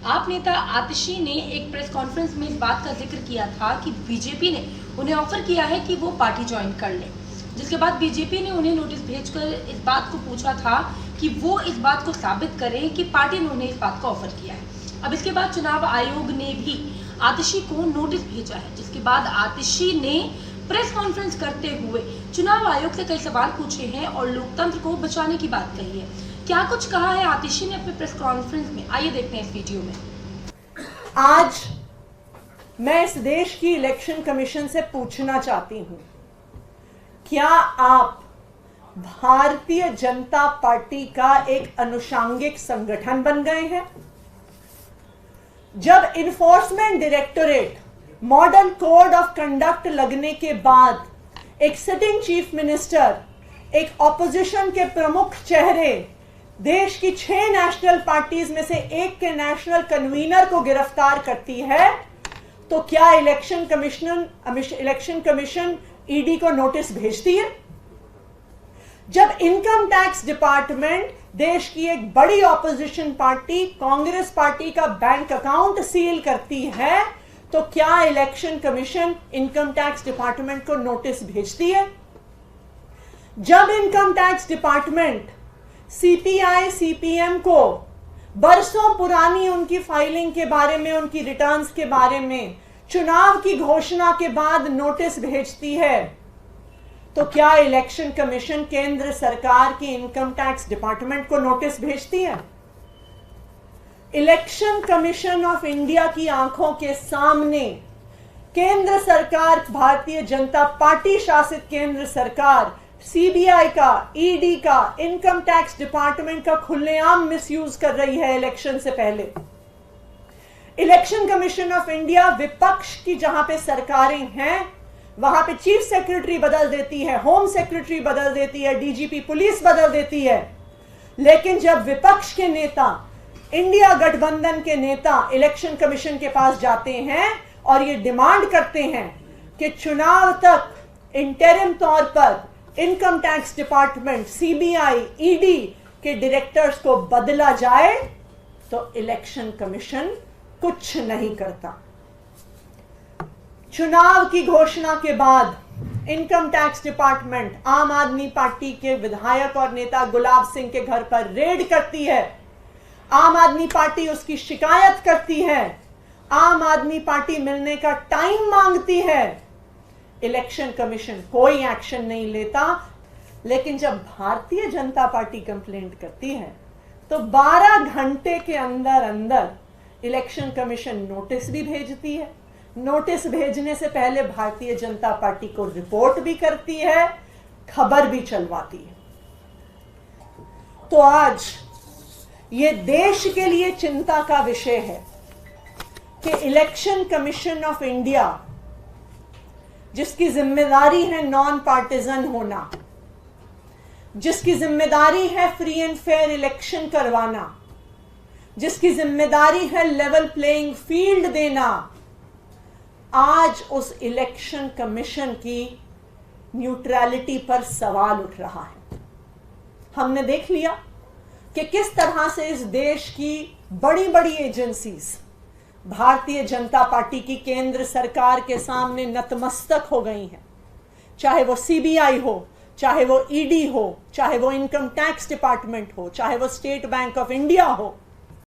आप नेता आतिशी ने एक प्रेस कॉन्फ्रेंस में इस बात का जिक्र किया था कि बीजेपी ने उन्हें ऑफर किया है कि वो पार्टी ज्वाइन कर ले, जिसके बाद बीजेपी ने उन्हें नोटिस भेजकर इस बात को पूछा था कि वो इस बात को साबित करें कि पार्टी ने उन्हें इस बात का ऑफर किया है। अब इसके बाद चुनाव आयोग ने भी आतिशी को नोटिस भेजा है, जिसके बाद आतिशी ने प्रेस कॉन्फ्रेंस करते हुए चुनाव आयोग से कई सवाल पूछे हैं और लोकतंत्र को बचाने की बात कही है। क्या कुछ कहा है आतिशी ने अपने प्रेस कॉन्फ्रेंस में, आइए देखते हैं इस वीडियो में। आज मैं इस देश की इलेक्शन कमीशन से पूछना चाहती हूं, क्या आप भारतीय जनता पार्टी का एक अनुषांगिक संगठन बन गए हैं? जब enforcement directorate model code of conduct लगने के बाद एक सिटिंग चीफ मिनिस्टर, एक ऑपोजिशन के प्रमुख चेहरे, देश की 6 नेशनल पार्टीज में से एक के नेशनल कन्वीनर को गिरफ्तार करती है, तो क्या इलेक्शन कमीशन ईडी को नोटिस भेजती है? जब इनकम टैक्स डिपार्टमेंट देश की एक बड़ी ऑपोजिशन पार्टी कांग्रेस पार्टी का बैंक अकाउंट सील करती है, तो क्या election commission income tax department को नोटिस भेजती है? जब income tax department CPI CPM को बरसों पुरानी उनकी फाइलिंग के बारे में, उनकी रिटर्न्स के बारे में चुनाव की घोषणा के बाद नोटिस भेजती है, तो क्या इलेक्शन कमीशन केंद्र सरकार की इनकम टैक्स डिपार्टमेंट को नोटिस भेजती है? इलेक्शन कमीशन ऑफ इंडिया की आंखों के सामने केंद्र सरकार, भारतीय जनता पार्टी शासित केंद्र सरकार सीबीआई का, ईडी का, इनकम टैक्स डिपार्टमेंट का खुलेआम मिसयूज कर रही है इलेक्शन से पहले। इलेक्शन कमीशन ऑफ इंडिया विपक्ष की जहां पे सरकारें हैं, वहां पे चीफ सेक्रेटरी बदल देती है, होम सेक्रेटरी बदल देती है, डीजीपी पुलिस बदल देती है, लेकिन जब विपक्ष के नेता, इंडिया गठबंधन के नेता इलेक्शन कमीशन के पास जाते हैं और ये डिमांड करते हैं कि चुनाव तक इंटरिम तौर पर income tax department, CBI, ED के डायरेक्टर्स को बदला जाए, तो इलेक्शन कमीशन कुछ नहीं करता। चुनाव की घोषणा के बाद इनकम टैक्स डिपार्टमेंट आम आदमी पार्टी के विधायक और नेता गुलाब सिंह के घर पर रेड करती है। आम आदमी पार्टी उसकी शिकायत करती है, आम आदमी पार्टी मिलने का टाइम मांगती है, इलेक्शन कमीशन कोई एक्शन नहीं लेता। लेकिन जब भारतीय जनता पार्टी कंप्लेंट करती है, तो 12 घंटे के अंदर अंदर इलेक्शन कमीशन नोटिस भी भेजती है। नोटिस भेजने से पहले भारतीय जनता पार्टी को रिपोर्ट भी करती है, खबर भी चलवाती है। तो आज ये देश के लिए चिंता का विषय है कि इलेक्शन कमीशन ऑफ इंडिया, जिसकी जिम्मेदारी है नॉन पार्टिजन होना, जिसकी जिम्मेदारी है फ्री एंड फेयर इलेक्शन करवाना, जिसकी जिम्मेदारी है लेवल प्लेइंग फील्ड देना, आज उस इलेक्शन कमीशन की न्यूट्रलिटी पर सवाल उठ रहा है। हमने देख लिया कि किस तरह से इस देश की बड़ी बड़ी एजेंसीज भारतीय जनता पार्टी की केंद्र सरकार के सामने नतमस्तक हो गई हैं। चाहे वो सीबीआई हो, चाहे वो ईडी हो, चाहे वो इनकम टैक्स डिपार्टमेंट हो, चाहे वो स्टेट बैंक ऑफ इंडिया हो,